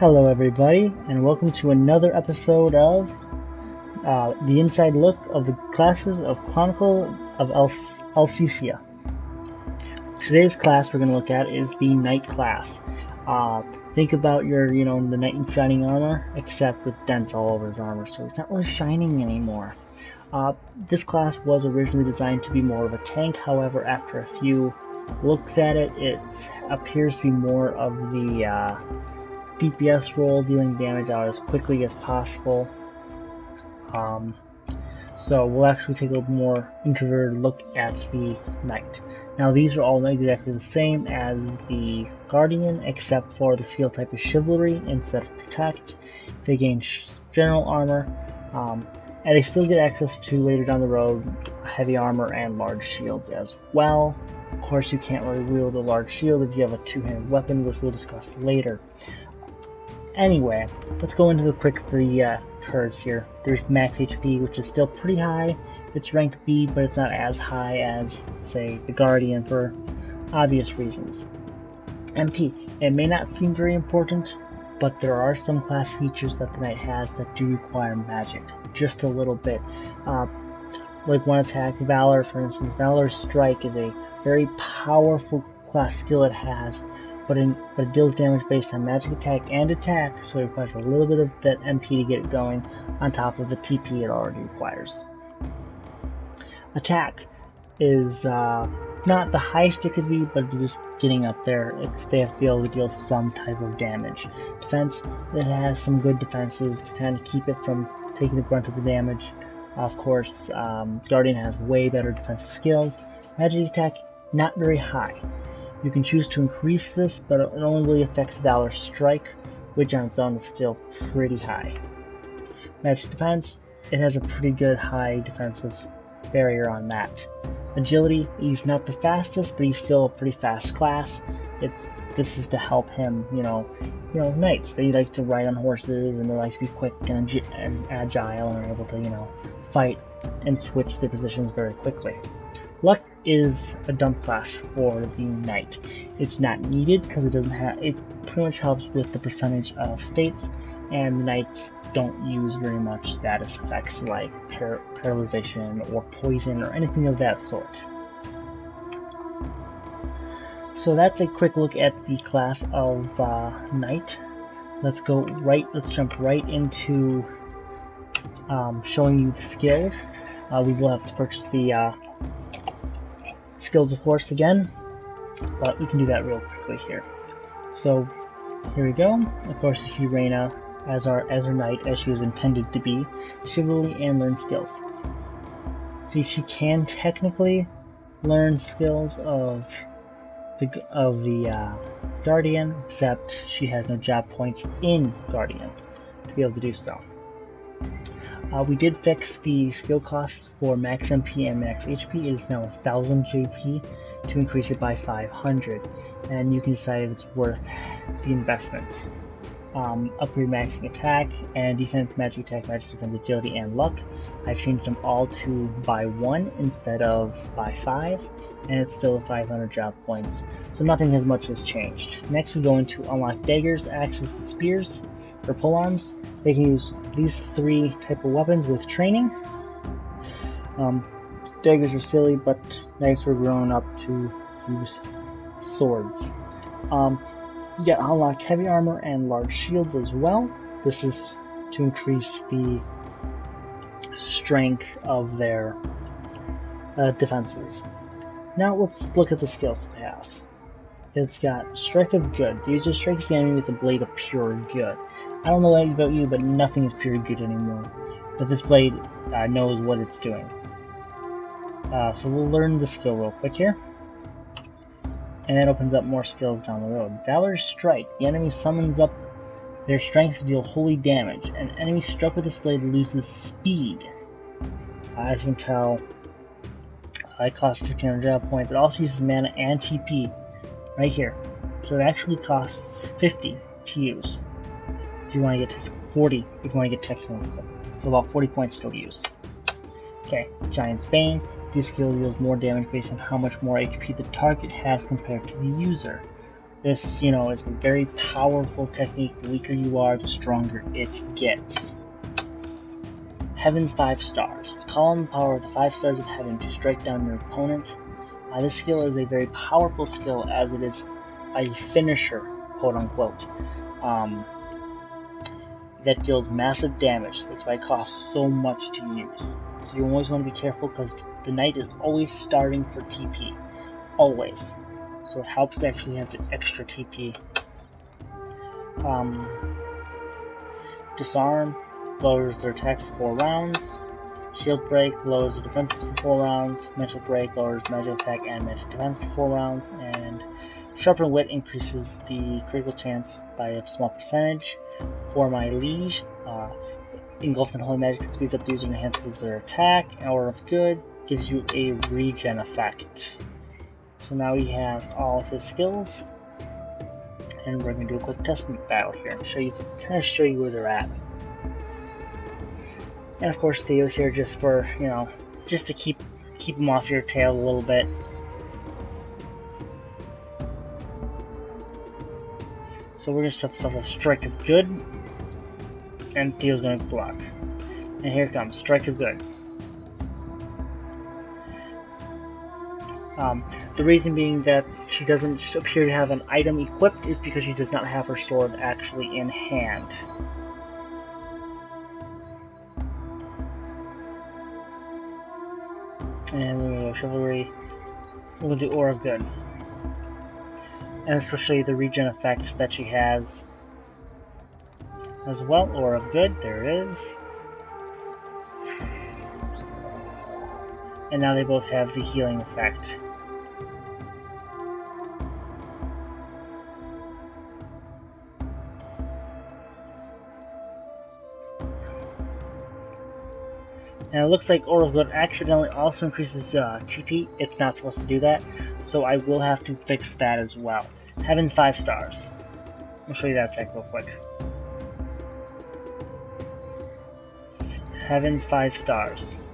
Hello everybody, and welcome to another episode of the inside look of the classes of Chronicles of Elsysia. Today's class we're going to look at is the Knight class. Think about the Knight in shining armor, except with dents all over his armor, so it's not really shining anymore. This class was originally designed to be more of a tank, however, after a few looks at it, it appears to be more of the DPS role, dealing damage out as quickly as possible. So we'll actually take a more introverted look at the Knight. Now these are all exactly the same as the Guardian, except for the skill type is Chivalry instead of Protect. They gain general armor, and they still get access to, later down the road, heavy armor and large shields as well. Of course, you can't really wield a large shield if you have a two-handed weapon, which we'll discuss later. Anyway, let's go into the curves here. There's max HP, which is still pretty high. It's rank B, but it's not as high as, say, the Guardian for obvious reasons. MP. It may not seem very important, but there are some class features that the Knight has that do require magic, just a little bit. Like one attack, Valor, for instance. Valor's Strike is a very powerful class skill it has, but it deals damage based on magic attack and attack, so it requires a little bit of that MP to get it going, on top of the TP it already requires. Attack is not the highest it could be, but just getting up there. They have to be able to deal some type of damage. Defense, it has some good defenses to kind of keep it from taking the brunt of the damage. Of course, Guardian has way better defensive skills. Magic attack, not very high. You can choose to increase this, but it only really affects Valor's Strike, which on its own is still pretty high. Magic defense, it has a pretty good high defensive barrier on that. Agility, he's not the fastest, but he's still a pretty fast class. This is to help him, knights. They like to ride on horses, and they like to be quick and agile, and are able to, fight and switch their positions very quickly. Luck is a dump class for the Knight. It's not needed because it pretty much helps with the percentage of states, and the Knights don't use very much status effects like paralyzation or poison or anything of that sort. So that's a quick look at the class of Knight. Let's jump right into showing you the skills. We will have to purchase the skills, of course, again, but we can do that real quickly here. So here we go. Of course, it's Urena as our Knight, as she was intended to be. Chivalry and learn skills. See, she can technically learn skills of the Guardian, except she has no job points in Guardian to be able to do so. We did fix the skill costs for max MP and max HP. It is now 1000 JP to increase it by 500, and you can decide if it's worth the investment. Upgrade maxing attack and defense, magic attack, magic defense, agility, and luck. I changed them all to by 1 instead of by 5, and it's still 500 job points, so nothing as much has changed. Next we go into unlock daggers, axes, and spears for polearms. They can use these 3 type of weapons with training. Daggers are silly, but knights were grown up to use swords. You get unlock heavy armor and large shields as well. This is to increase the strength of their defenses. Now let's look at the skills it has. It's got Strike of Good. The user strikes the enemy with a blade of pure good. I don't know about you, but nothing is pure good anymore. But this blade knows what it's doing. So we'll learn the skill real quick here. And that opens up more skills down the road. Valor's Strike. The enemy summons up their strength to deal holy damage. An enemy struck with this blade loses speed. As you can tell, it costs 1500 job points. It also uses mana and TP right here. So it actually costs 50 to use. If you want to get 40, if you want to get technical. So about 40 points to use. Okay, Giant's Bane. This skill deals more damage based on how much more HP the target has compared to the user. This, you know, is a very powerful technique. The weaker you are, the stronger it gets. Heaven's 5 stars. Call on the power of the 5 stars of heaven to strike down your opponent. This skill is a very powerful skill as it is a finisher, quote unquote, that deals massive damage. That's why it costs so much to use. So you always want to be careful because the knight is always starting for TP. Always. So it helps to actually have the extra TP. Disarm lowers their attack for 4 rounds. Shield Break lowers the defense for 4 rounds. Mental Break lowers magic attack and magic defense for 4 rounds. And Sharpen Wit increases the critical chance by a small percentage. For my liege, Engulfed in Holy Magic speeds up the user and enhances their attack. Hour of Good gives you a regen effect. So now he has all of his skills. And we're going to do a quick test battle here and show you where they're at. And of course Theo's here just for, you know, just to keep him off your tail a little bit. So we're going to set this off a Strike of Good. And Theo's going to block. And here it comes, Strike of Good. The reason being that she doesn't appear to have an item equipped is because she does not have her sword actually in hand. And we're going to go Chivalry. We're going to do Aura of Good. And this will show you the regen effect that she has as well. Aura of Good, there it is. And now they both have the healing effect. And it looks like Aura of Good accidentally also increases TP. It's not supposed to do that, so I will have to fix that as well. Heaven's 5 stars. I'll show you that effect real quick. Heaven's 5 stars.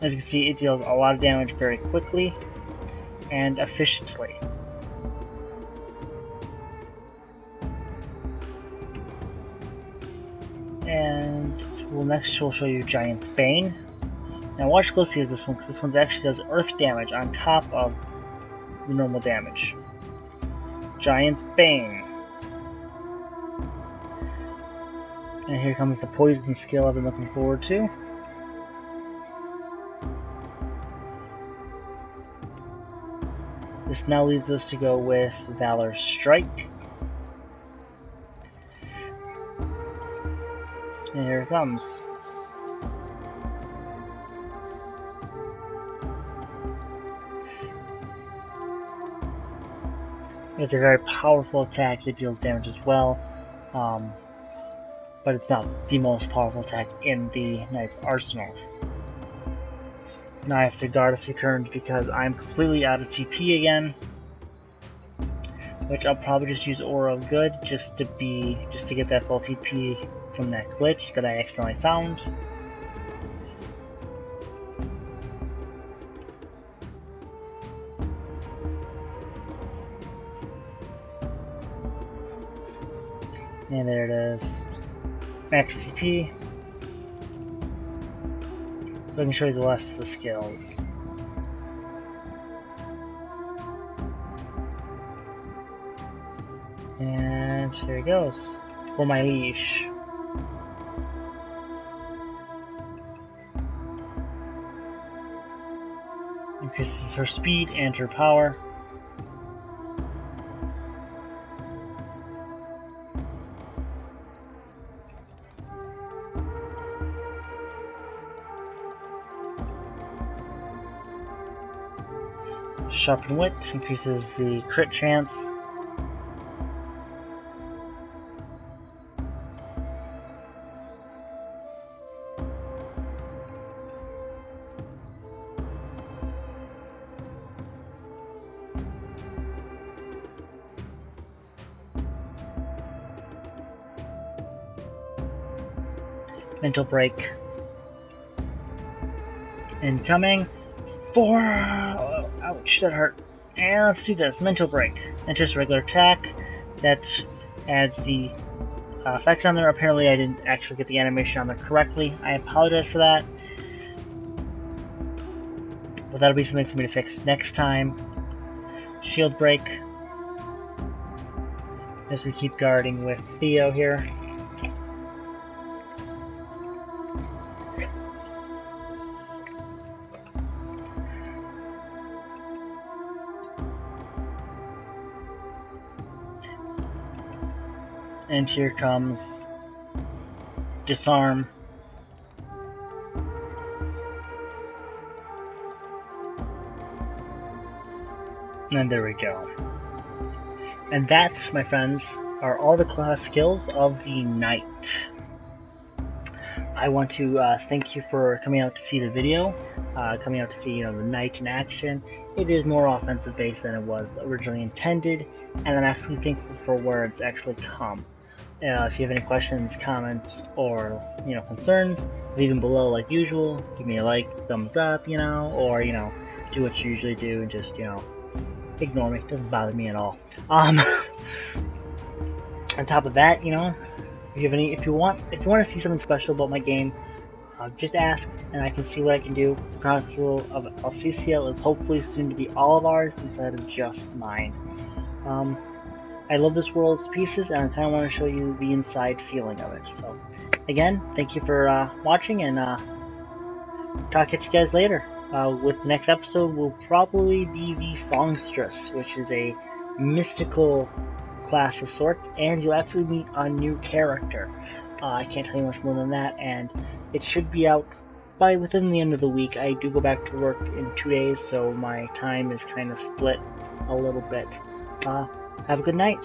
As you can see, it deals a lot of damage very quickly and efficiently. And next we'll show you Giant's Bane. Now watch closely as this one, because this one actually does earth damage on top of the normal damage. Giant's Bane. And here comes the poison skill I've been looking forward to. This now leads us to go with Valor's Strike. And here it comes. It's a very powerful attack that deals damage as well, but it's not the most powerful attack in the Knight's arsenal. Now I have to guard a few turns because I'm completely out of TP again, which I'll probably just use Aura of Good just to get that full TP from that glitch that I accidentally found. And there it is. Max TP. So I can show you the rest of the skills. And here it goes. For my leash. Increases her speed and her power. Sharpen Wit increases the crit chance. Mental Break. Incoming. 4! Oh, ouch, that hurt. And let's do this. Mental break. And just regular attack. That adds the effects on there. Apparently I didn't actually get the animation on there correctly. I apologize for that. But that'll be something for me to fix next time. Shield break. As we keep guarding with Theo here. And here comes Disarm. And there we go. And that, my friends, are all the class skills of the knight. I want to thank you for coming out to see the video, coming out to see the knight in action. It is more offensive based than it was originally intended, and I'm actually thankful for where it's actually come. If you have any questions, comments, or concerns, leave them below like usual. Give me a like, thumbs up, or do what you usually do and just ignore me. It doesn't bother me at all. On top of that, if you want to see something special about my game, just ask and I can see what I can do. The Chronicles of Elsysia is hopefully soon to be all of ours instead of just mine. I love this world to pieces, and I kind of want to show you the inside feeling of it. So, again, thank you for watching, and talk at you guys later. With the next episode will probably be the Songstress, which is a mystical class of sorts, and you'll actually meet a new character. I can't tell you much more than that, and it should be out by within the end of the week. I do go back to work in 2 days, so my time is kind of split a little bit. Have a good night.